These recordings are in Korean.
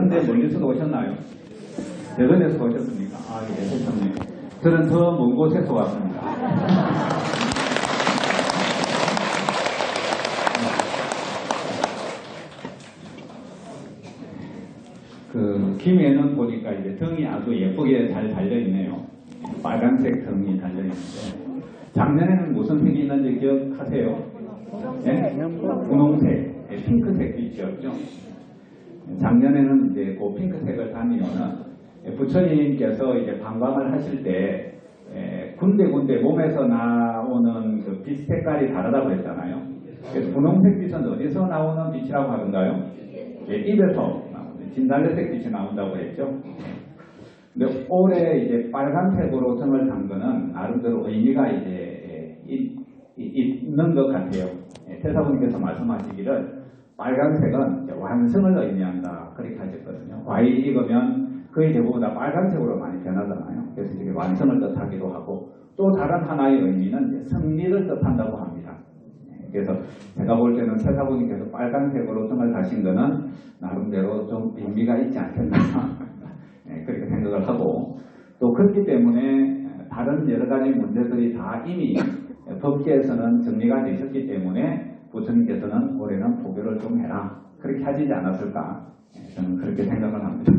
그런데 멀리서도 오셨나요? 대전에서 오셨습니까? 아, 예, 대전에. 저는 더 먼 곳에서 왔습니다. 그 김에는 보니까 이제 등이 아주 예쁘게 잘 달려있네요. 빨간색 등이 달려있는데 작년에는 무슨 색이 있는지 기억하세요? 네? 분홍색, 핑크색도 있죠. 작년에는 이제 그 핑크색을 단 이유는 부처님께서 이제 방광을 하실 때 군데군데 몸에서 나오는 그 빛 색깔이 다르다고 했잖아요. 그래서 분홍색 빛은 어디서 나오는 빛이라고 하던가요? 입에서 진달래색 빛이 나온다고 했죠. 근데 올해 이제 빨간색으로 등을 단 거는 나름대로 의미가 이제 있는 것 같아요. 태사부님께서 말씀하시기를 빨간색은 이제 완성을 의미한다 그렇게 하셨거든요. 과일 익으면 거의 대부분 다 빨간색으로 많이 변하잖아요. 그래서 이게 완성을 뜻하기도 하고 또 다른 하나의 의미는 이제 승리를 뜻한다고 합니다. 그래서 제가 볼 때는 태사부님께서 빨간색으로 등을 다신 거는 나름대로 좀 의미가 있지 않겠나 그렇게 생각을 하고, 또 그렇기 때문에 다른 여러 가지 문제들이 다 이미 법계에서는 정리가 되셨기 때문에 부처님께서는 올해는 포교를 좀 해라 그렇게 하시지 않았을까 저는 그렇게 생각을 합니다.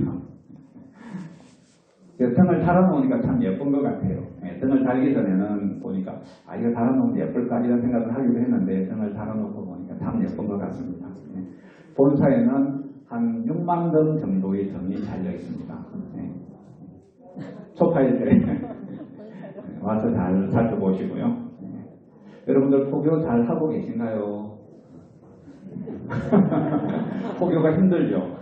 등을 달아놓으니까 참 예쁜 것 같아요. 등을 달기 전에는 보니까 이거 달아놓으면 예쁠까 이런 생각을 하기도 했는데 등을 달아놓고 보니까 참 예쁜 것 같습니다. 본사에는 한 6만 등 정도의 등이 달려 있습니다. 초파일 때 와서 잘 살펴보시고요. 여러분들 포교 잘 하고 계신가요? 포교가 힘들죠.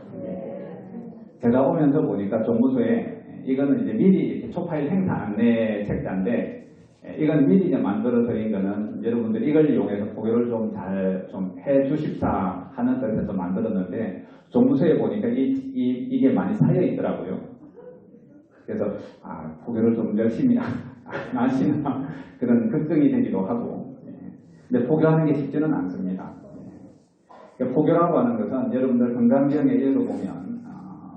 제가 오면서 보니까 종무소에 이거는 이제 미리 이렇게 초파일 행사 안내 책자인데 이건 미리 이제 만들어 드린 거는 여러분들 이걸 이용해서 포교를 좀 잘 좀 해 주십사 하는 뜻에서 만들었는데 종무소에 보니까 이게 많이 쌓여 있더라고요. 그래서 포교를 좀 열심히 안 하시나 그런 걱정이 되기도 하고. 근데 포교하는 게 쉽지는 않습니다. 포교라고 하는 것은 여러분들 건강경에 읽어보면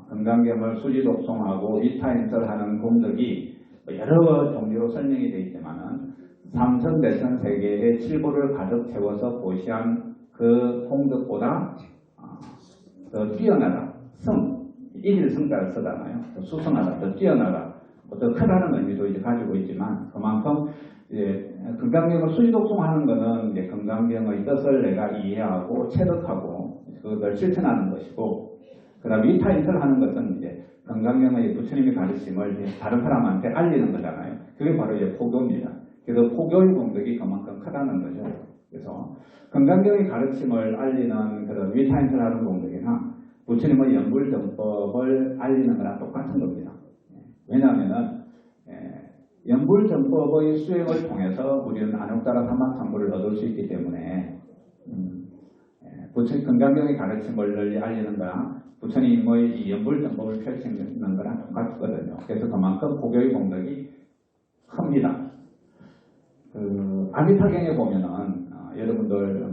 건강경을 수지독송하고 위타임설하는 공덕이 여러 종류로 설명이 되어 있지만은 삼선대선 세계의 칠보를 가득 채워서 보시한 그 공덕보다 더 뛰어나다, 일일성자를 쓰잖아요. 더 수성하다, 더 뛰어나다, 더 크다는 의미도 이제 가지고 있지만 그만큼 이제 건강경을 수지독송하는 것은 이제 건강경의 뜻을 내가 이해하고 체득하고 그것을 실천하는 것이고, 그다음에 위타임설 하는 것은 이제 건강경의 부처님의 가르침을 다른 사람한테 알리는 거잖아요. 그게 바로 이제 포교입니다. 그래서 포교의 공덕이 그만큼 크다는 거죠. 그래서 건강경의 가르침을 알리는 그런 위타임설 하는 공덕이나 부처님의 연불정법을 알리는 거랑 똑같은 겁니다. 왜냐하면은 연불정법의 수행을 통해서 우리는 안욕자라 삼막상부를 얻을 수 있기 때문에 부처님 건강경의 가르침을 널리 알리는 거랑 부처님의 이 연불정법을 펼치는 거랑 똑같거든요. 그래서 그만큼 포교의 공덕이 큽니다. 아미타경에 보면은 여러분들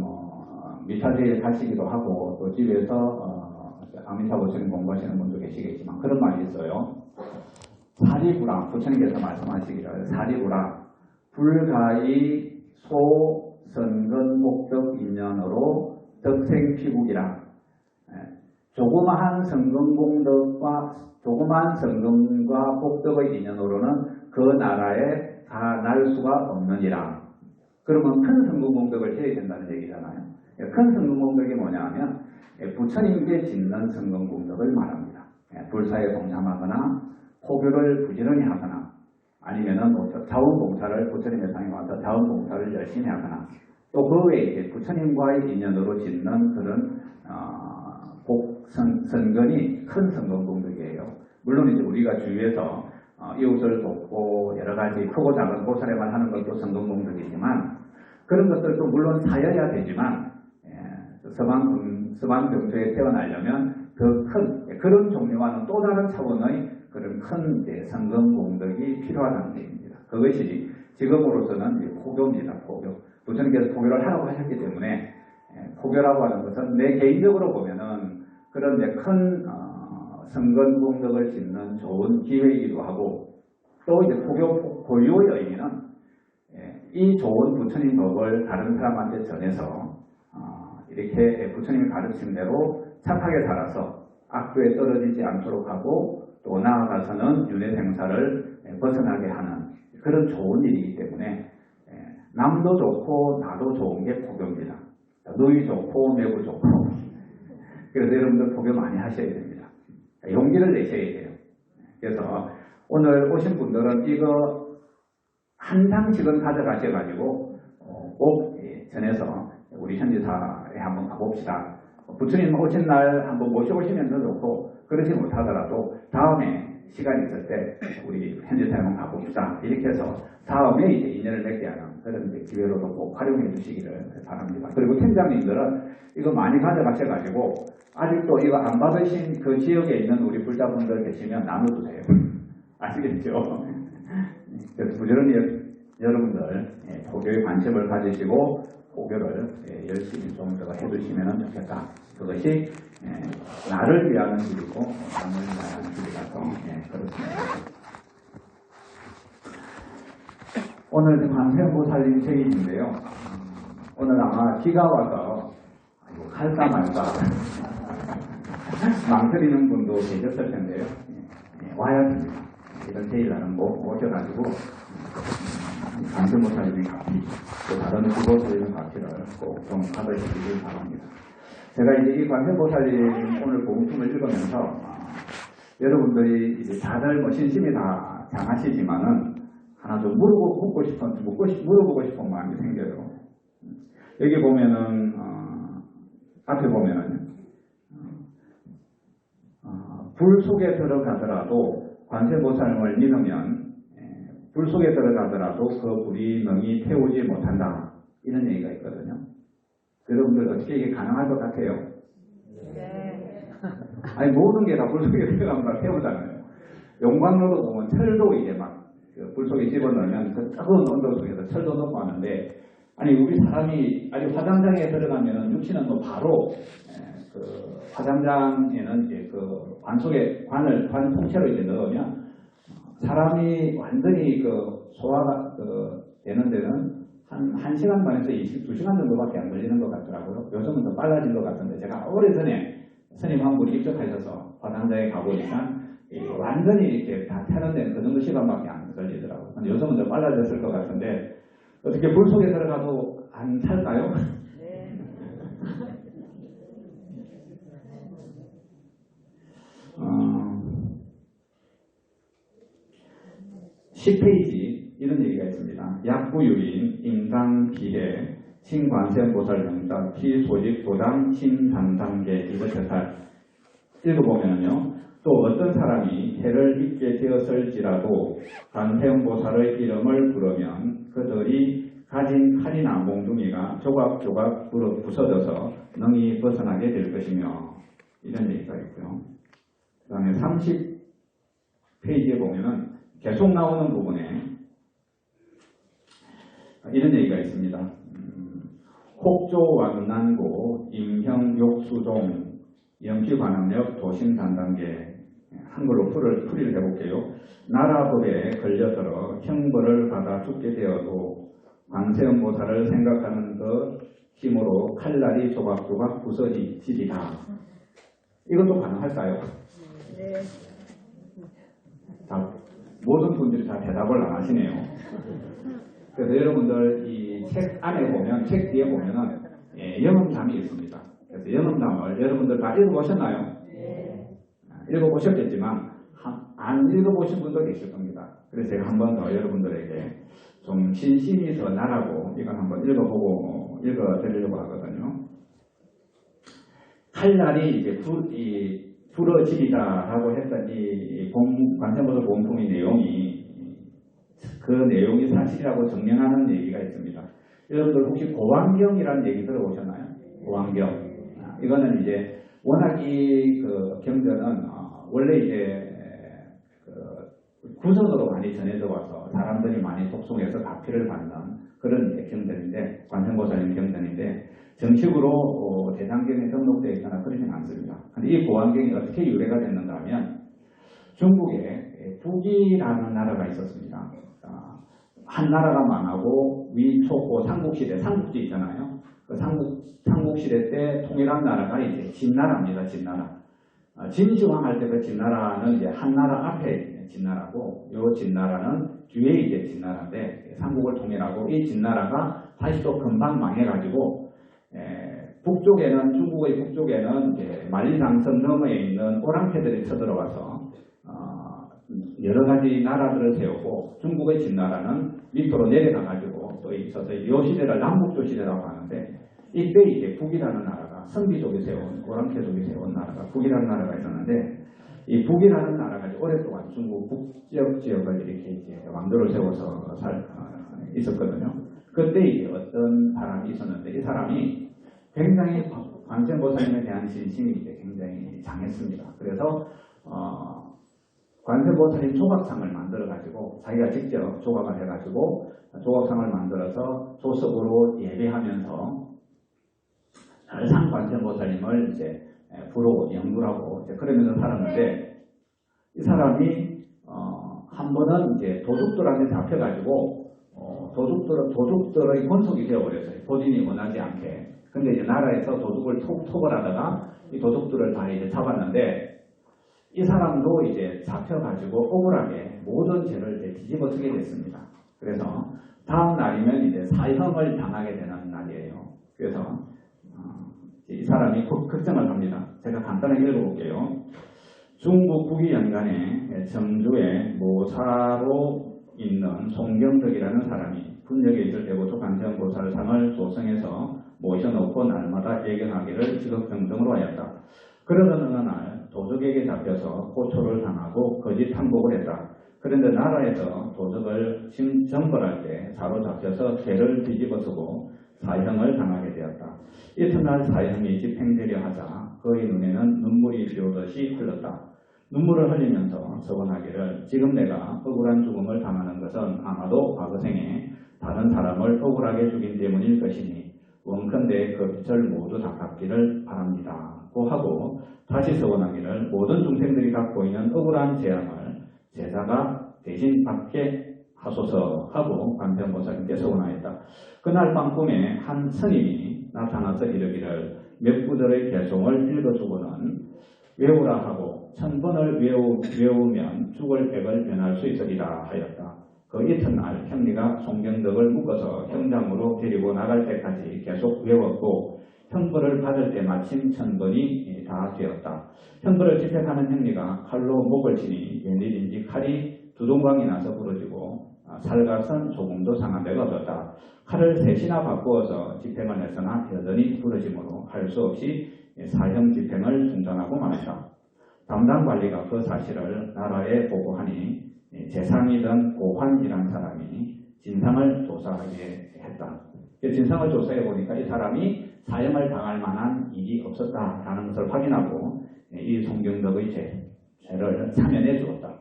미타제일 가시기도 하고 또 집에서 아미타 부처님 공부하시는 분도 계시겠지만 그런 말이 있어요. 사리부라, 부처님께서 말씀하시기를 사리부라 불가이 소선근 목적 인연으로 덕생피국이라. 조그마한 성근과 복덕의 인연으로는 그 나라에 다 날 수가 없느니라. 그러면 큰 성근공덕을 해야 된다는 얘기잖아요. 큰 성근공덕이 뭐냐 하면 부처님께 짓는 성근공덕을 말합니다. 불사에 동참하거나 포교를 부지런히 하거나 아니면은 자원봉사를 부처님의 상에 와서 자원봉사를 열심히 하거나 또 그 외에 이제 부처님과의 인연으로 짓는 그런 선근이 큰 성근공덕이에요. 물론 이제 우리가 주위에서 이웃을 돕고 여러 가지 크고 작은 보살에만 하는 것도 성근공덕이지만 그런 것들도 물론 사여야 되지만 서방 병조에 태어나려면 더 큰 그런 종류와는 또 다른 차원의 그런 큰 성근공덕이 필요하다는 얘기입니다. 그것이 지금으로서는 포교입니다. 포교. 부처님께서 포교를 하라고 하셨기 때문에 포교라고 하는 것은 내 개인적으로 보면은 그런 큰 성근복력을 짓는 좋은 기회이기도 하고 또 이제 포교 고유의 의미는 이 좋은 부처님 법을 다른 사람한테 전해서 이렇게 부처님이 가르친 대로 착하게 살아서 악도에 떨어지지 않도록 하고 또 나아가서는 윤회생사를 벗어나게 하는 그런 좋은 일이기 때문에 남도 좋고 나도 좋은 게 포교입니다. 누이 좋고 매부 좋고 그래서 여러분들 포교 많이 하셔야 됩니다. 용기를 내셔야 돼요. 그래서 오늘 오신 분들은 이거 한 장씩은 가져가셔가지고 꼭 전해서 우리 현지사에 한번 가봅시다. 부처님 오신 날 한번 모셔오시면 더 좋고 그러지 못하더라도 다음에 시간이 있을 때 우리 현지사에 한번 가봅시다. 이렇게 해서 다음에 이제 인연을 맺게 하는 그런 기회로도 꼭 활용해 주시기를 바랍니다. 그리고 팀장님들은 이거 많이 가져가셔가지고 아직도 이거 안 받으신 그 지역에 있는 우리 불자분들 계시면 나눠주세요. 아시겠죠? 그래서 부지런히 여러분들 포교에 관심을 가지시고 포교를 열심히 좀 더 해주시면 좋겠다. 그것이 나를 위하는 길이고 남을 위하는 길이라서 그렇습니다. 오늘 관세음보살님 책임인데요. 오늘 아마 비가 와서 할까 말까 망설이는 분도 계셨을 텐데요. 와야 됩니다. 이런 제일날은 꼭 오셔가지고 관세음보살님의 가피 또 다른 구보살님의 가피를 꼭 좀 받으시길 바랍니다. 제가 이제 이 관세음보살님 오늘 복음품을 읽으면서 여러분들이 이제 다들 뭐 신심이 다 장하시지만은 하나 좀 물어보고 싶은 마음이 생겨요. 여기 보면은 앞에 보면은 불 속에 들어가더라도 관세음보살님을 믿으면 불 속에 들어가더라도 그 불이 능히 태우지 못한다. 이런 얘기가 있거든요. 여러분들 어떻게 이게 가능할 것 같아요? 네. 아니 모든 게 다 불 속에 들어가면 다 태우잖아요. 용광로도 보면 철도 이제 막 불 속에 집어넣으면 그 뜨거운 온도 속에서 철도 넣고 하는데 아니 우리 사람이 아니 화장장에 들어가면 육신은 뭐 바로 그 화장장에는 이제 그 관 속에 관 통째로 이제 넣으면 사람이 완전히 그 소화가 되는 데는 한 1시간 반에서 2시간 정도밖에 안 걸리는 것 같더라고요. 요즘은 더 빨라진 것 같은데 제가 오래전에 스님 한 분이 입적하셔서 화장장에 가보니까 완전히 이렇게 다 태는 데는 그 정도 시간밖에 안 걸리더라고요. 근데 요즘은 더 빨라졌을 것 같은데 어떻게 물 속에 들어가도 안 탈까요? 네. 10페이지 이런 얘기가 있습니다. 약구유인, 임상기해, 신관세음보살명자, 피소집도당, 신단단계 이것을 잘 읽어보면요. 또 어떤 사람이 해를 입게 되었을지라도 관세음보살의 이름을 부르면 그들이 가진 칼이나 몽둥이가 조각조각 부서져서 능히 벗어나게 될 것이며 이런 얘기가 있고요. 그 다음에 30페이지에 보면은 계속 나오는 부분에 이런 얘기가 있습니다. 혹조완난고 임형욕수종 영피관음력 도심단단계 한글로 풀이를 해볼게요. 나라법에 걸려들어 형벌을 받아 죽게 되어도 관세음보살을 생각하는 그 힘으로 칼날이 조각조각 부서지리다. 이것도 가능할까요? 네. 자, 모든 분들이 다 대답을 안 하시네요. 그래서 여러분들 이 책 안에 보면, 책 뒤에 보면은 영음담이 있습니다. 그래서 영음담을 여러분들 다 읽어보셨나요? 네. 읽어보셨겠지만 안 읽어보신 분도 계실 겁니다. 그래서 제가 한 번 더 여러분들에게 좀 신심이 더 나라고 이건 한번 읽어드리려고 하거든요. 칼날이 이제 부러지리다라고 했던 이 관세음보살 본품의 내용이 그 내용이 사실이라고 증명하는 얘기가 있습니다. 여러분들 혹시 고왕경이라는 얘기 들어보셨나요? 고왕경. 이거는 이제 워낙 이 그 경전은 원래 이제 그 구전으로 많이 전해져 와서 사람들이 많이 독송해서 가피를 받는 그런 이제 경전인데, 관세음보살님 경전인데, 정식으로 대장경에 등록되어 있거나 그러진 않습니다. 근데 이 고안경이 어떻게 유래가 됐는가 하면, 중국에 북이라는 나라가 있었습니다. 한 나라가 망하고 위초고 삼국시대, 삼국지 있잖아요. 그 삼국시대 때 통일한 나라가 이제 진나라입니다. 진나라. 진시황 할 때 그 진나라는 이제 한 나라 앞에 진나라고, 요 진나라는 뒤에 이제 진나라인데, 삼국을 통일하고 이 진나라가 다시 또 금방 망해가지고, 북쪽에는, 중국의 북쪽에는 이제 만리장성 너머에 있는 오랑캐들이 쳐들어와서 여러 가지 나라들을 세우고, 중국의 진나라는 밑으로 내려가가지고 또 있어서 이 시대를 남북조 시대라고 하는데, 이때 이제 북이라는 나라가, 성비족이 세운, 오랑캐족이 세운 나라가 북이라는 나라가 있었는데, 이 북이라는 나라가 오랫동안 중국 북쪽 지역을 이렇게 이제 왕조를 세워서 있었거든요. 그때 이제 어떤 사람이 있었는데, 이 사람이 굉장히 관세음보살님에 대한 신심이 이제 굉장히 강했습니다. 그래서 관세음보살님 조각상을 만들어가지고, 자기가 직접 조각을 해가지고 조각상을 만들어서 조석으로 예배하면서 산 관세음보살님을 이제 부르고 영구라고 이제 그러면서 살았는데, 이 사람이 한 번은 이제 도둑들한테 잡혀가지고 도둑들의 권속이 되어버렸어요. 본인이 원하지 않게. 근데 이제 나라에서 도둑을 토벌하다가 이 도둑들을 다 이제 잡았는데, 이 사람도 이제 잡혀가지고 억울하게 모든 죄를 이제 뒤집어쓰게 됐습니다. 그래서 다음 날이면 이제 사형을 당하게 되는 날이에요. 그래서 이 사람이 걱정을 합니다. 제가 간단하게 읽어볼게요. 중국 북위 연간에 정주에 모사로 있는 송경덕이라는 사람이 군역에 있을 때부터 관세음보살상을 조성해서 모셔놓고 날마다 예견하기를 지극정성으로 하였다. 그러던 어느 날 도적에게 잡혀서 고초를 당하고 거짓 항복을 했다. 그런데 나라에서 도적을 정벌할 때 사로잡혀서 죄를 뒤집어쓰고 사형을 당하게 되었다. 이튿날 사형이 집행되려 하자 그의 눈에는 눈물이 비 오듯이 흘렀다. 눈물을 흘리면서 서원하기를, 지금 내가 억울한 죽음을 당하는 것은 아마도 과거생에 다른 사람을 억울하게 죽인 때문일 것이니 원컨대 그 빛을 모두 다 갚기를 바랍니다. 고 하고 다시 서원하기를, 모든 중생들이 갖고 있는 억울한 재앙을 제자가 대신 받게 하소서 하고 관세음보살님께 서원하였다. 그날 밤 꿈에 한 스님이 나타나서 이르기를, 몇 구절의 개송을 읽어주고는 외우라 하고 1000번을 외우면 죽을 백을 면할 수 있으리라 하였다. 그 이튿날 형리가 송경덕을 묶어서 형장으로 데리고 나갈 때까지 계속 외웠고, 형벌을 받을 때 마침 1000번이 다 되었다. 형벌을 집행하는 형리가 칼로 목을 치니 웬일인지 칼이 두동강이 나서 부러지고 살갗은 조금도 상한 데가 없었다. 칼을 3시나 바꾸어서 집행을 했으나 여전히 부러짐으로 할 수 없이 사형 집행을 중단하고 말았다. 담당 관리가 그 사실을 나라에 보고하니 재상이던 고환이라는 사람이 진상을 조사하게 했다. 진상을 조사해 보니까 이 사람이 사형을 당할 만한 일이 없었다라는 것을 확인하고 이 송경덕의 죄를 사면해 주었다.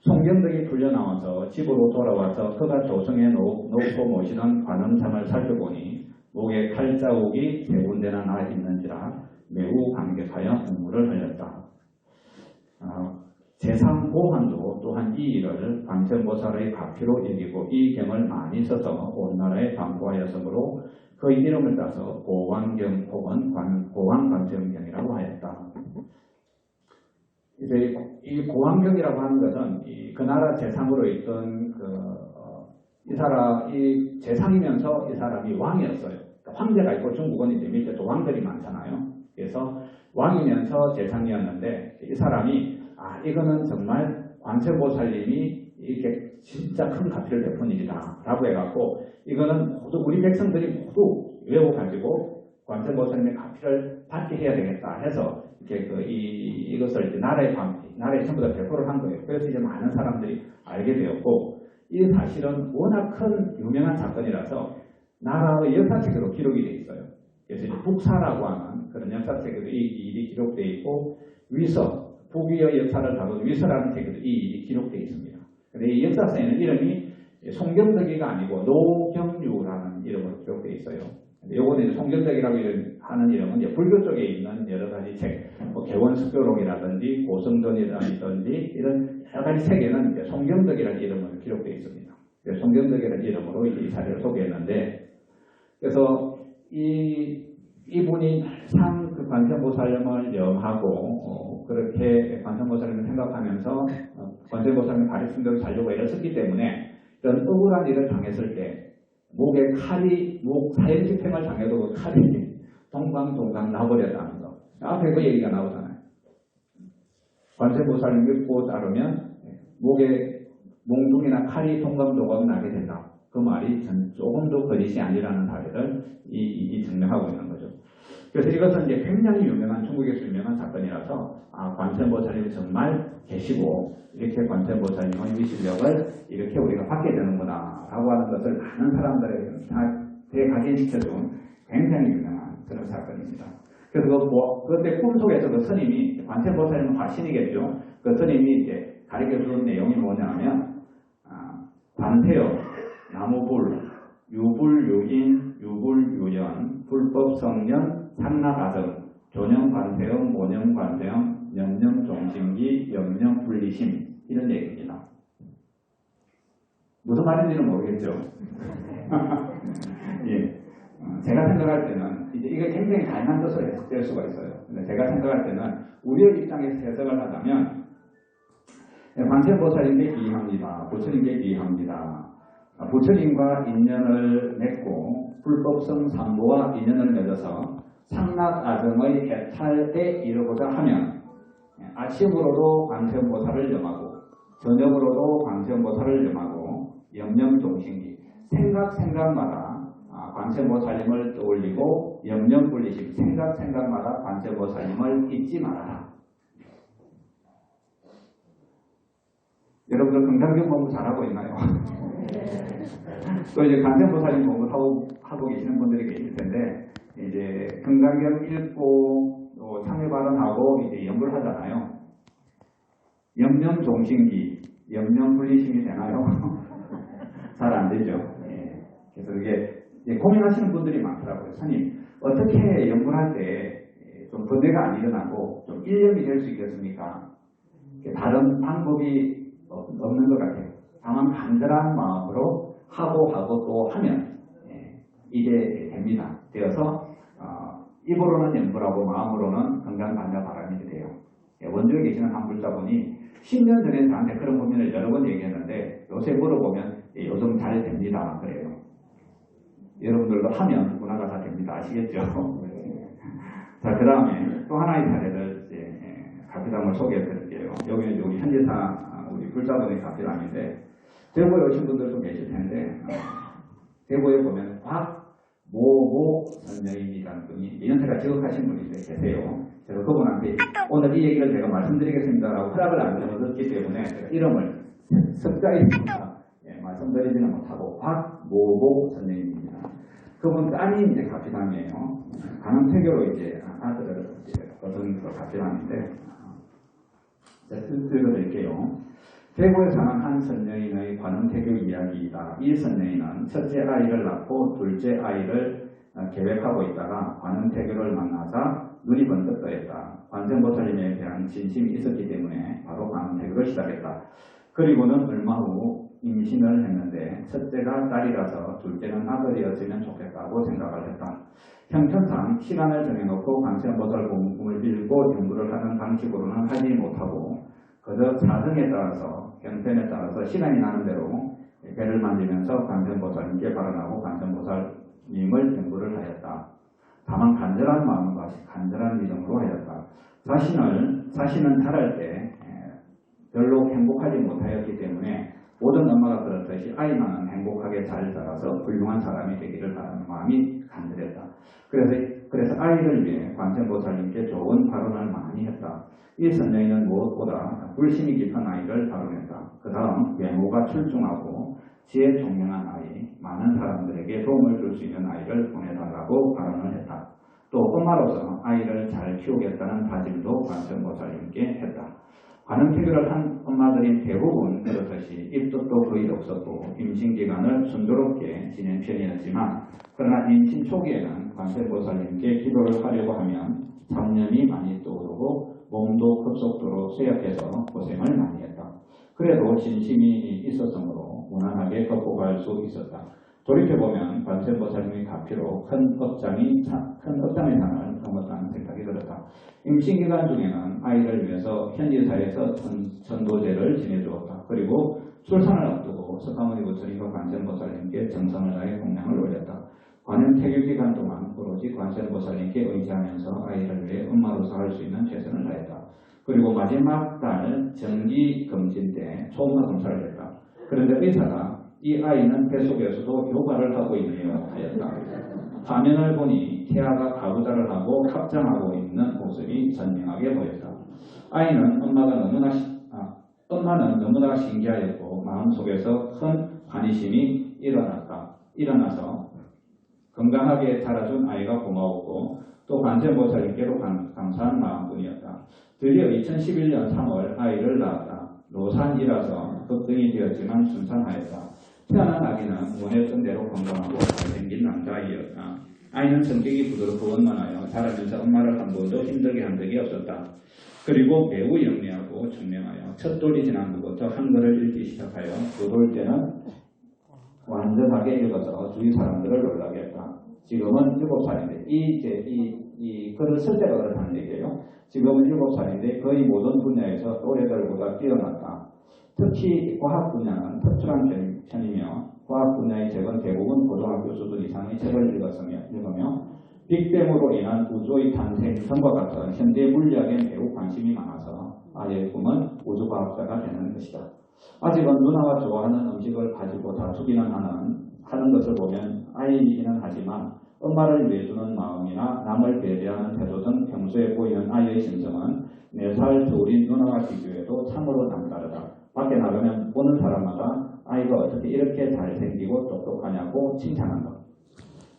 송경덕이 풀려나와서 집으로 돌아와서 그가 조성해 놓고 모시던 관음상을 살펴보니 목에 칼자국이 3군데나 나 있는지라 매우 감격하여 눈물을 흘렸다. 재상 고환도 또한 이 일을 관세음보살의 가피로 여기고 이 경을 많이 써서 온 나라에 반포하였으므로 그의 이름을 따서 고환경 혹은 고환관세음경이라고 하였다. 이제 이 고환경이라고 하는 것은 그 나라 재상으로 있던 이 재상이면서 이 사람이 왕이었어요. 그러니까 황제가 있고 중국은 이제 밑에 또 왕들이 많잖아요. 그래서 왕이면서 재상이었는데 이 사람이 이거는 정말 관세음보살님이 이렇게 진짜 큰 가피를 베푼 일이다 라고 해갖고, 이거는 모두 우리 백성들이 모두 외워가지고 관세음보살님의 가피를 받게 해야 되겠다 해서 이렇게 이것을 이제 나라에 전부 다 배포를 한 거예요. 그래서 이제 많은 사람들이 알게 되었고, 이 사실은 워낙 큰 유명한 사건이라서 나라의 역사책으로 기록이 되어 있어요. 그래서 이제 북사라고 하는 그런 역사책에도 이 일이 기록되어 있고, 위서, 북위의 역사를 다룬 위서라는 책에도 이 일이 기록되어 있습니다. 근데 이 역사서에는 이름이 송경덕이가 아니고 노경유라는 이름으로 기록되어 있어요. 요거는 이제 송경덕이라고 하는 이름은 이제 불교 쪽에 있는 여러 가지 책, 개원습교록이라든지 고성전이라든지 이런 여러 가지 책에는 이제 송경덕이라는 이름으로 기록되어 있습니다. 송경덕이라는 이름으로 이 사례를 소개했는데, 그래서 이분이 참 그 관세음보살님을 염하고 그렇게 관세음보살님을 생각하면서 관세음보살님 가르침대로 살려고 애를 썼기 때문에 이런 억울한 일을 당했을 때 목에 칼이 사형집행을 당해도 그 칼이 동강동강 나버렸다는 거. 앞에 그 얘기가 나오잖아요. 관세음보살님 믿고 따르면 목에 몽둥이나 칼이 동강동강 나게 된다. 그 말이 조금도 거짓이 아니라는 사례를 이 증명하고 있는 거죠. 그래서 이것은 이제 굉장히 유명한, 중국에서 유명한 사건이라서 관세음보살님이 정말 계시고 이렇게 관세음보살님의 위실력을 이렇게 우리가 받게 되는구나 라고 하는 것을 많은 사람들에게 다 대각인시켜준 굉장히 유명한 그런 사건입니다. 그래서 그때 꿈속에서 그 스님이, 관세음보살님은 화신이겠죠. 그 스님이 이제 가르쳐주는 내용이 뭐냐면 관세음, 나무불, 유불유인, 유불유연, 불법성년, 산나가정, 조념관세음, 모념관세음, 염념종신기, 염념분리심, 이런 얘기입니다. 무슨 말인지는 모르겠죠. 예. 제가 생각할 때는 이게 굉장히 다양한 뜻으로 해석될 수가 있어요. 근데 제가 생각할 때는 우리의 입장에서 해석을 하자면 관세음보살님께 기이합니다. 부처님께 기이합니다. 부처님과 인연을 맺고 불법성 삼보와 인연을 맺어서 상락아정의 해탈에 이르고자 하면 아침으로도 관세음보살을 염하고 저녁으로도 관세음보살을 염하고 염념종신기, 생각마다 관세음보살님을 떠올리고 염념분리심, 생각마다 관세음보살님을 잊지 말아라. 여러분들 금강경 공부 잘하고 있나요? 또 이제 관세음보살님 공부하고 계시는 분들이 계실 텐데, 이제 금강경 읽고 또 참여 발언하고 이제 연구를 하잖아요. 염념종신기, 염념분리심이 되나요? 잘 안 되죠. 예. 그래서 이게 고민하시는 분들이 많더라고요. 스님, 어떻게 연구를 할 때 좀 번뇌가 안 일어나고 좀 일념이 될 수 있겠습니까? 다른 방법이 없는 것 같아요. 다만 간절한 마음으로 하고 또 하면 이게 됩니다. 되어서 입으로는 연구하고 마음으로는 건강관자 바람이 돼요. 원주에 계시는 한 불자분이 10년 전에 저한테 그런 고민을 여러 번 얘기했는데 요새 물어보면 요즘 잘 됩니다. 그래요. 여러분들도 하면 문화가 다 됩니다. 아시겠죠? 자, 그 다음에 또 하나의 사례를 가피담을 소개해 드릴게요. 여기는 우리 현지사 우리 불자분의 가피담인데, 대구에 오신 분들도 계실 텐데, 대구에 보면 박모모 선녀인이라는 분이 연세가 지극하신 분이 계세요. 제가 그분한테 오늘 이 얘기를 제가 말씀드리겠습니다라고 허락을 안 얻었기 때문에 제가 이름을 석자에 말씀드리지는 못하고 박모모 선녀인입니다. 그분 딸이 이제 가피담이에요. 간음태교로 이제 아들을 얻은 그 가피담인데, 제가 읽어드릴게요. 대구에 사는 한 선녀인의 관음태교 이야기이다. 이 선녀인은 첫째 아이를 낳고 둘째 아이를 계획하고 있다가 관음태교를 만나자 눈이 번쩍 떠있다. 관세음보살님에 대한 진심이 있었기 때문에 바로 관음태교를 시작했다. 그리고는 얼마 후 임신을 했는데 첫째가 딸이라서 둘째는 아들이었으면 좋겠다고 생각을 했다. 형편상 시간을 정해놓고 관세음보살 공부를 빌고 연구를 하는 방식으로는 하지 못하고 그저 사정에 따라서, 형편에 따라서 시간이 나는 대로 배를 만지면서 관세음보살님께 발언하고 관세음보살님을 연구를 하였다. 다만 간절한 마음과 간절한 믿음으로 하였다. 자신은 자랄 때 별로 행복하지 못하였기 때문에 모든 엄마가 그렇듯이 아이만은 행복하게 잘 자라서 훌륭한 사람이 되기를 바라는 마음이 간절했다. 그래서 아이를 위해 관세음보살님께 좋은 발언을 많이 했다. 이 선녀인은 무엇보다 불심이 깊은 아이를 발언했다. 그 다음 외모가 출중하고 지혜 총명한 아이, 많은 사람들에게 도움을 줄 수 있는 아이를 보내달라고 발언을 했다. 또 엄마로서 아이를 잘 키우겠다는 다짐도 관세음보살님께 했다. 관음태교를 한 엄마들이 대부분 그렇듯이 입덧도 거의 없었고 임신기간을 순조롭게 지낸 편이었지만 그러나 임신 초기에는 관세음보살님께 기도를 하려고 하면 잡념이 많이 떠오르고 몸도 급속도로 쇠약해서 고생을 많이 했다. 그래도 진심이 있었으므로 무난하게 극복할 수 있었다. 돌이켜보면 관세음보살님의 가피로 큰 업장의 상을 넘었다는 생각이 들었다. 임신기간 중에는 아이를 위해서 현지사에서 전도제를 지내주었다. 그리고 출산을 앞두고 석가모니 부처님과 관세음보살님께 정성을 다해 공양을 올렸다. 관음태교 기간 동안 오로지 관세음보살님께 의지하면서 아이를 위해 엄마로서 할 수 있는 최선을 다했다. 그리고 마지막 달 정기검진 때 초음파 검사를 했다. 그런데 의사가 이 아이는 뱃속에서도 요가를 하고 있네요 하였다. 화면을 보니 태아가 가부좌를 하고 합장하고 있는 모습이 선명하게 보였다. 아이는 엄마는 너무나 신기하였고 마음속에서 큰 환희심이 일어나서 건강하게 자라준 아이가 고마웠고 또 관세음보살님께도 감사한 마음뿐이었다. 드디어 2011년 3월 아이를 낳았다. 노산이라서 걱정이 되었지만 순산하였다. 태어난 아기는 원했던 대로 건강하고 잘생긴 남자아이였다. 아이는 성격이 부드럽고 원만하여 자라면서 엄마를 한 번도 힘들게 한 적이 없었다. 그리고 매우 영리하고 총명하여 첫 돌이 지난 후부터 한글을 읽기 시작하여 두 돌 때는 완전하게 읽어서 주위 사람들을 놀라게 했다. 지금은 7살인데 이 글을 쓸 때가 그렇다는 얘기예요. 지금은 7살인데 거의 모든 분야에서 또래들보다 뛰어났다. 특히 과학 분야는 특출한 편이며 과학 분야의 책은 대부분 고등학교 수준 이상의 책을 읽으며 빅뱅으로 인한 우주의 탄생 등과 같은 현대 물리학에 매우 관심이 많아서 아이의 꿈은 우주과학자가 되는 것이다. 아직은 누나가 좋아하는 음식을 가지고 다투기는 하는 것을 보면 아이이기는 하지만 엄마를 위해주는 마음이나 남을 배려하는 태도 등 평소에 보이는 아이의 심정은 4살 둘인 누나와 비교해도 참으로 남다르다. 밖에 나가면 보는 사람마다 아이가 어떻게 이렇게 잘생기고 똑똑하냐고 칭찬한다.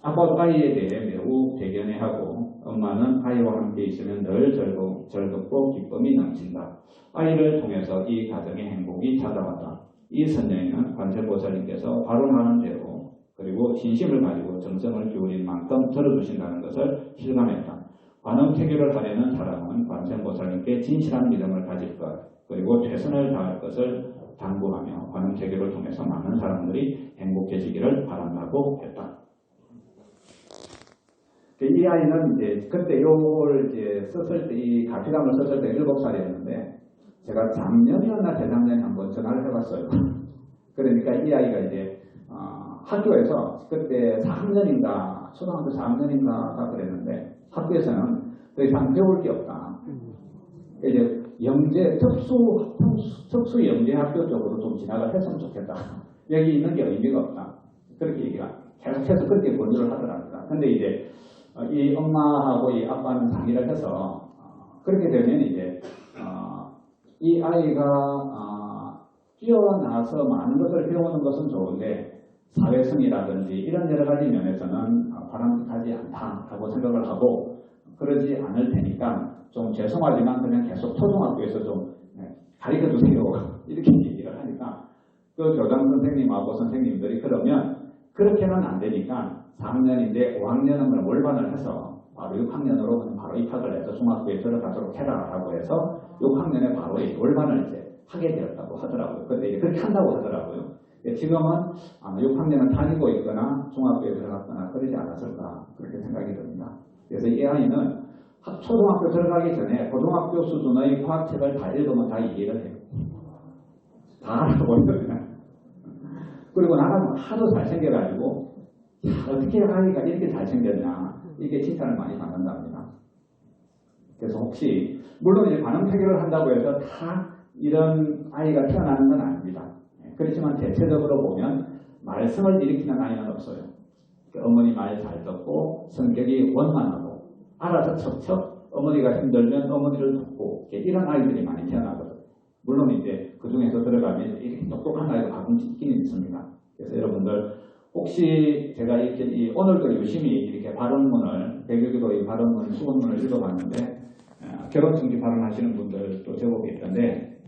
아빠도 아이에 대해 매우 대견해하고 엄마는 아이와 함께 있으면 늘 즐겁고 기쁨이 넘친다. 아이를 통해서 이 가정의 행복이 찾아왔다. 이 선녀에는 관세음보살님께서 발언하는 대로 그리고 진심을 가지고 정성을 기울인 만큼 들어주신다는 것을 실감했다. 관음태교를 하려는 사람은 관세음보살님께 진실한 믿음을 가질 것 그리고 최선을 다할 것을 당부하며 관음태교를 통해서 많은 사람들이 행복해지기를 바란다고 했다. 이 아이는 이제 그때 요걸 이제 썼을 때 이 가피감을 썼을 때 7살이었는데 제가 작년이었나 재작년에 한번 전화를 해봤어요. 그러니까 이 아이가 이제 학교에서 그때 4학년인가 초등학교 4학년인가가 그랬는데 학교에서는 더 이상 배울 게 없다. 이제 영재 특수 영재 학교 쪽으로 좀 진학을 했으면 좋겠다. 여기 있는 게 의미가 없다. 그렇게 얘기가 계속해서 그렇게 권유를 하더랍니다. 근데 이제 이 엄마하고 이 아빠는 상의를 해서 그렇게 되면 이제 이 아이가 뛰어나서 많은 것을 배우는 것은 좋은데 사회성이라든지 이런 여러 가지 면에서는 바람직하지 않다라고 생각을 하고 그러지 않을 테니까 좀 죄송하지만 그냥 계속 초등학교에서 좀 가르쳐주세요. 이렇게 얘기를 하니까 그 교장 선생님하고 선생님들이 그러면 그렇게는 안 되니까 4학년인데 5학년은 월반을 해서 바로 6학년으로 바로 입학을 해서 중학교에 들어가도록 해라라고 해서 6학년에 바로 월반을 이제 하게 되었다고 하더라고요. 근데 이제 그렇게 한다고 하더라고요. 지금은 아마 6학년은 다니고 있거나 중학교에 들어갔거나 그러지 않았을까 그렇게 생각이 듭니다. 그래서 이 아이는 초등학교 들어가기 전에 고등학교 수준의 과학책을 다 읽으면 다 이해를 해요. 다 알아보거든요. 그리고 나는 하도 잘생겨가지고 어떻게 아이가 이렇게 잘생겼냐 이게 칭찬을 많이 받는답니다. 그래서 혹시 물론 이제 관음태교를 한다고 해서 다 이런 아이가 태어나는 건 아닙니다. 그렇지만 대체적으로 보면 말썽을 일으키는 아이는 없어요. 어머니 말 잘 듣고 성격이 원만하고 알아서 척척 어머니가 힘들면 어머니를 돕고 이런 아이들이 많이 태어나거든요. 물론 이제 그 중에서 들어가면 이렇게 똑똑한 아이가 가끔 있기는 있습니다. 그래서 여러분들 혹시 제가 이렇게 오늘도 열심히 이렇게 발언문을 배교기도의 발언문 수건문을 읽어봤는데 결혼증기 발언하시는 분들도 제법 있던데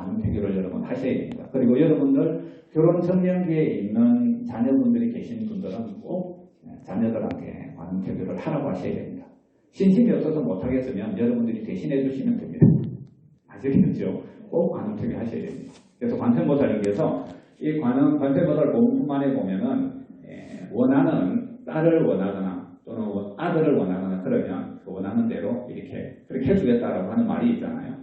관음태교를 여러분 하셔야 됩니다. 그리고 여러분들 결혼 정년기에 있는 자녀분들이 계신 분들은 꼭 자녀들한테 관음태교를 하라고 하셔야 됩니다. 신심이 없어서 못하겠으면 여러분들이 대신해 주시면 됩니다. 아시겠죠? 꼭 관음태교 하셔야 됩니다. 그래서 관세음보살님께서 이 관세음보살 본문만에 보면은 원하는 딸을 원하거나 또는 아들을 원하거나 그러면 그 원하는 대로 이렇게 그렇게 해주겠다라고 하는 말이 있잖아요.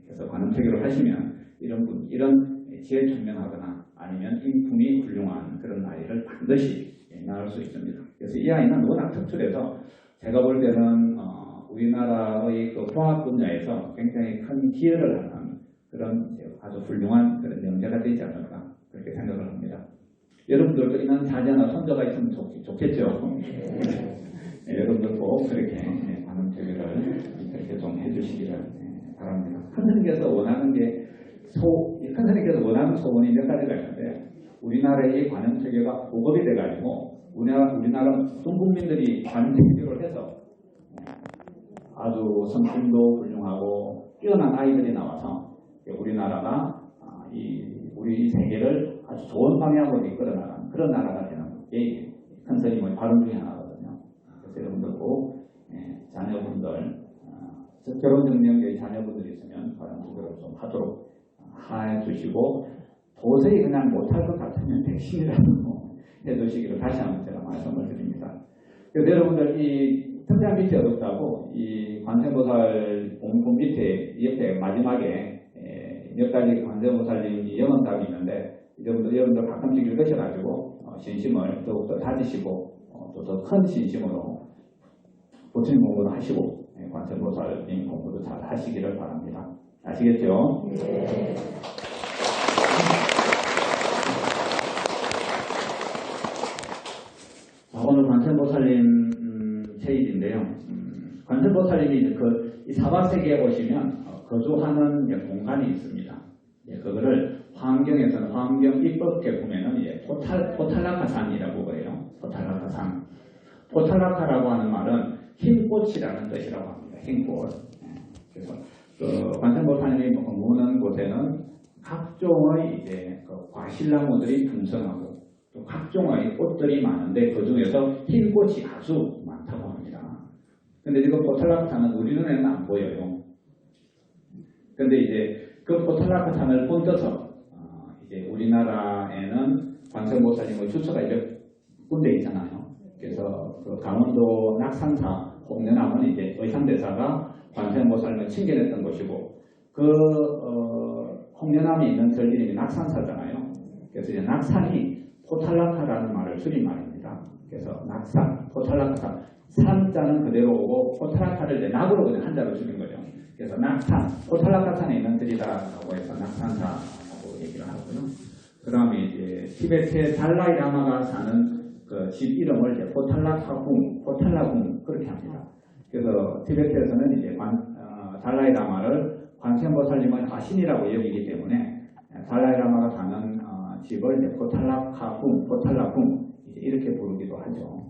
그래서 관음태교를 하시면 이런 지혜 총명하거나 아니면 인품이 훌륭한 그런 아이를 반드시 낳을 수 있습니다. 그래서 이 아이는 워낙 특출해서 제가 볼 때는 우리나라의 그 과학 분야에서 굉장히 큰 기여를 하는 그런 아주 훌륭한 그런 영재가 되지 않을까 그렇게 생각을 합니다. 여러분들도 이런 자녀나 손자가 있으면 좋겠죠. 여러분들 꼭 그렇게 관음태교를 이렇게 좀 해주시기를 바랍니다. 큰 스님께서 원하는 게 큰 스님께서 원하는 소원이 몇 가지가 있는데 우리나라의 관음태교가 보급이 돼가지고 우리나라 모든 국민들이 관음태교를 해서 아주 성품도 훌륭하고 뛰어난 아이들이 나와서 우리나라가 우리 세계를 아주 좋은 방향으로 이끌어나가는 그런 나라가 되는 게 큰 스님의 발언 중에 하나거든요. 그래서 여러분들 꼭 자녀분들 결혼정년기의 자녀분들이 있으면 관음태교를 좀 하도록 해주시고 도저히 그냥 못할 것 같으면 대신이라도 해주시기를 다시 한번 제가 말씀을 드립니다. 그래서 여러분들 이 천장 밑이 어둡다고 이 관세음보살 본문 밑에 옆에 마지막에 몇 가지 관세음보살님 영언답이 있는데 여러분들 가끔씩 읽으셔가지고 신심을 더욱더 다지시고 또 더 큰 신심으로 부처님 공부도 하시고 관세음보살님 공부도 잘 하시기를 바랍니다. 아시겠죠? 네. 오늘 관세음보살님 세일인데요. 관세음보살님이 이 사바세계에 오시면 거주하는 공간이 있습니다. 그거를 화엄경에서는 화엄경 입법계 보면은 포탈라카산이라고 해요. 포탈라카산. 포탈라카라고 하는 말은 흰꽃이라는 뜻이라고 합니다. 흰꽃. 그래서 관세음보살님이 머무는 곳에는 각종의 과실나무들이 분성하고 또 각종의 꽃들이 많은데 그 중에서 흰 꽃이 아주 많다고 합니다. 근데 지금 포탈라카산은 우리 눈에는 안 보여요. 근데 이제 그 포탈라카산을 본떠서 이제 우리나라에는 관세음보살님의 주처가 이제 군대 있잖아요. 그래서 그 강원도 낙산사 홍련암은 이제 의상대사가 관세음보살님을 칭견했던 곳이고 홍련암이 있는 절기름이 낙산사잖아요. 그래서 이제 낙산이 포탈라카라는 말을 줄인 말입니다. 그래서 낙산, 포탈라카, 산자는 그대로 오고 포탈라카를 이제 낙으로 그냥 한자로 줄인 거죠. 그래서 낙산, 포탈라카산에 있는 들이다라고 해서 낙산사라고 얘기를 하고요. 그 다음에 이제 티베트의 달라이 라마가 사는 그 집 이름을 이제 포탈라궁 그렇게 합니다. 그래서 티베트에서는 이제 달라이 라마를 관세음보살님의 화신이라고 여기기 때문에 달라이 라마가 사는 집을 이제 포탈라궁 이렇게 부르기도 하죠.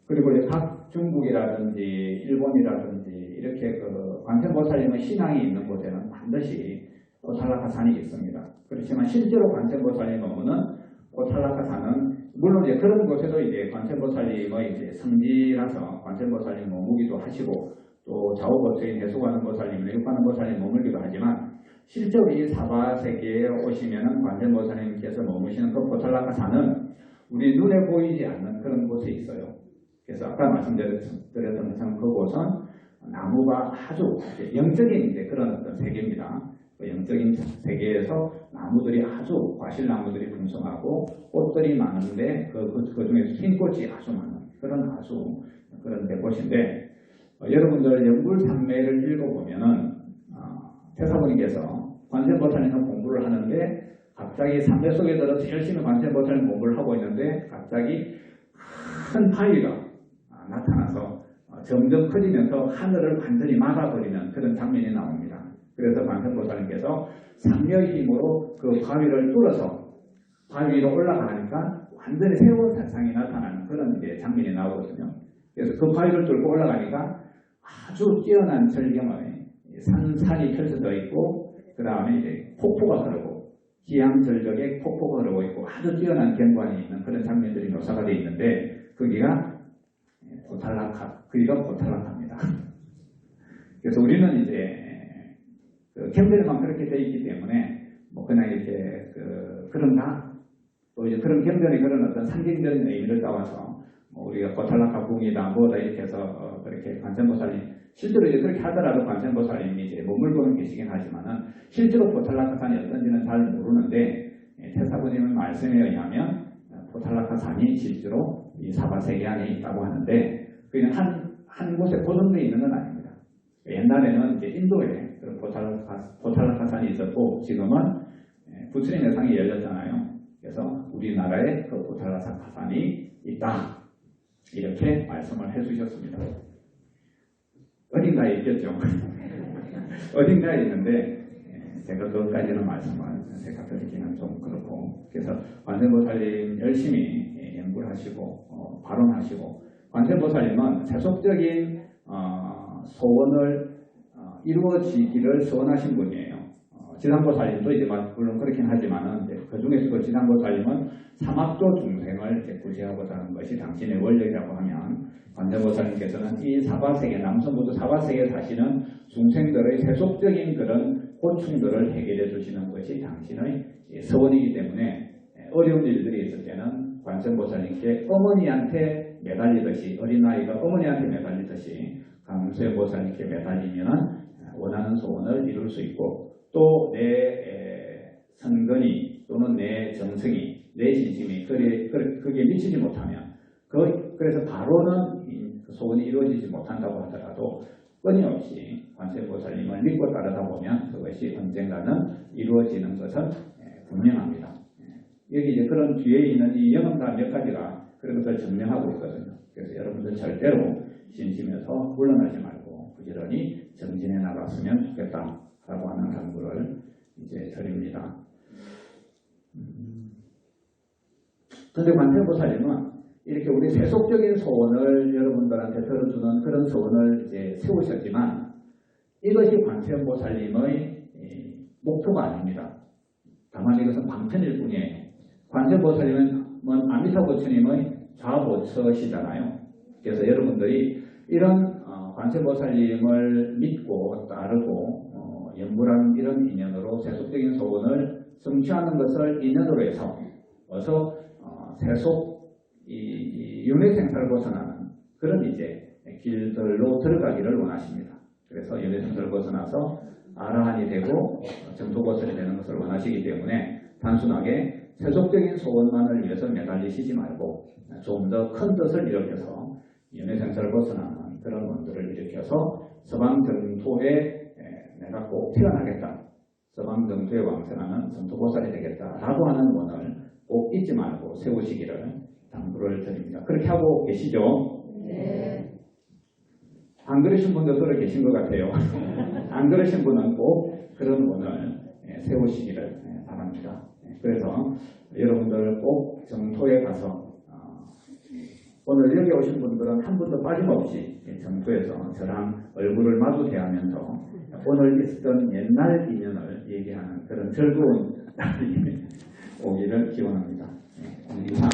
그리고 이제 각 중국이라든지 일본이라든지 이렇게 관세음보살님의 신앙이 있는 곳에는 반드시 포탈라카산이 있습니다. 그렇지만 실제로 관세음보살님 머무는 포탈라카산은 물론 이제 그런 곳에도 이제 관세음보살님의 이제 성지라서 관세음보살님 머무기도 하시고 또 좌우거처인 해수관음보살님, 육관음보살님 머물기도 하지만 실제로 이 사바세계에 오시면은 관세음보살님께서 머무시는 그 포탈라카산은 우리 눈에 보이지 않는 그런 곳에 있어요. 그래서 아까 말씀드렸던 것처럼 그곳은 나무가 아주 영적인 이제 그런 어떤 세계입니다. 그 영적인 세계에서 나무들이 아주 과실나무들이 풍성하고 꽃들이 많은데 그 중에서 흰꽃이 아주 많은 그런 곳인데 여러분들 영불산매를 읽어보면은 태사부님께서 관세음보살님 공부를 하는데 갑자기 산매 속에 들어서 열심히 관세음보살님 공부를 하고 있는데 갑자기 큰 바위가 나타나서 점점 커지면서 하늘을 완전히 막아버리는 그런 장면이 나옵니다. 그래서 관세음보살님께서 상려의 힘으로 그 바위를 뚫어서 바위 위로 올라가니까 완전히 새로운 세상이 나타나는 그런 이제 장면이 나오거든요. 그래서 그 바위를 뚫고 올라가니까 아주 뛰어난 절경의 산이 펼쳐져 있고 그 다음에 이제 폭포가 흐르고 기암절벽에 폭포가 흐르고 있고 아주 뛰어난 경관이 있는 그런 장면들이 묘사가 되어 있는데 거기가 포탈라카입니다. 그래서 우리는 이제 그 경전에만 그렇게 되어 있기 때문에 뭐 그냥 이렇게 그런가 또 이제 그런 경전에 그런 어떤 상징적인 의미를 따와서 뭐 우리가 포탈라카 궁이다 뭐다 이렇게 해서 그렇게 관세음보살님 실제로 이제 그렇게 하더라도 관세음보살님이 이제 머물고는 계시긴 하지만은 실제로 포탈라카산이 어떤지는 잘 모르는데 태사부님의 말씀에 의하면 포탈라카산이 실제로 이 사바세계 안에 있다고 하는데 그는 한 곳에 고정되어 있는 건 아닙니다. 옛날에는 이제 인도에 그런 포탈라카산이 있었고 지금은 부처님의 상이 열렸잖아요. 그래서 우리나라에 그 포탈라카산이 있다. 이렇게 말씀을 해주셨습니다. 어딘가에 있겠죠. 어딘가에 있는데 제가 그것까지는 말씀을 제가 드리기는 좀 그렇고 그래서 관세음보살님 열심히 연구를 하시고 발언하시고 관세음보살님은 세속적인 소원을 이루어지기를 소원하신 분이에요. 지상보살님도 이제 물론 그렇긴 하지만은 그 중에서도 지상보살님은 삼합조 중생을 이제 구제하고자 하는 것이 당신의 원력이라고 하면 관세음보살님께서는 이 사바세계 남성부도 사바세계에 사시는 중생들의 세속적인 그런 고충들을 해결해 주시는 것이 당신의 서원이기 때문에 어려운 일들이 있을 때는 관세음보살님께 어머니한테 매달리듯이 어린아이가 어머니한테 매달리듯이 관세음보살님께 매달리면 원하는 소원을 이룰 수 있고 또 내 선근이 또는 내 정성이 내 진심이 그게 미치지 못하면 그래서 바로는 소원이 이루어지지 못한다고 하더라도 끊임없이 관세음보살님을 믿고 따르다 보면 그것이 언젠가는 이루어지는 것은 분명합니다. 여기 이제 그런 뒤에 있는 이 영험단 몇 가지가 그런 것을 증명하고 있거든요. 그래서 여러분들 절대로 신심에서 물러나지 말고 부지런히 정진해 나갔으면 좋겠다라고 하는 당부를 이제 드립니다. 그런데 관세음보살님은 이렇게 우리 세속적인 소원을 여러분들한테 들어주는 그런 소원을 이제 세우셨지만 이것이 관세음보살님의 목표가 아닙니다. 다만 이것은 방편일 뿐이에요. 관세음보살님은 아미타 부처님의 좌보처시잖아요. 그래서 여러분들이 이런 관세음보살님을 믿고 따르고 연불한 이런 인연으로 세속적인 소원을 성취하는 것을 인연으로 해서 어서 세속 이 윤회생사를 벗어나는 그런 이제 길들로 들어가기를 원하십니다. 그래서 윤회생사를 벗어나서 아라한이 되고 정토보살이 되는 것을 원하시기 때문에 단순하게 세속적인 소원만을 위해서 매달리시지 말고 좀 더 큰 뜻을 일으켜서 윤회생사를 벗어나는 그런 원들을 일으켜서 서방정토에 내가 꼭 태어나겠다. 서방정토에 왕생하는 정토보살이 되겠다라고 하는 원을 꼭 잊지 말고 세우시기를 당부를 드립니다. 그렇게 하고 계시죠? 네. 안 그러신 분도 들어 계신 것 같아요. 안 그러신 분은 꼭 그런 원을 세우시기를 바랍니다. 그래서 여러분들 꼭 정토에 가서 오늘 여기 오신 분들은 한 분도 빠짐없이 정토에서 저랑 얼굴을 마주 대하면서 오늘 있었던 옛날 인연을 얘기하는 그런 즐거운 날이 오기를 기원합니다. 이상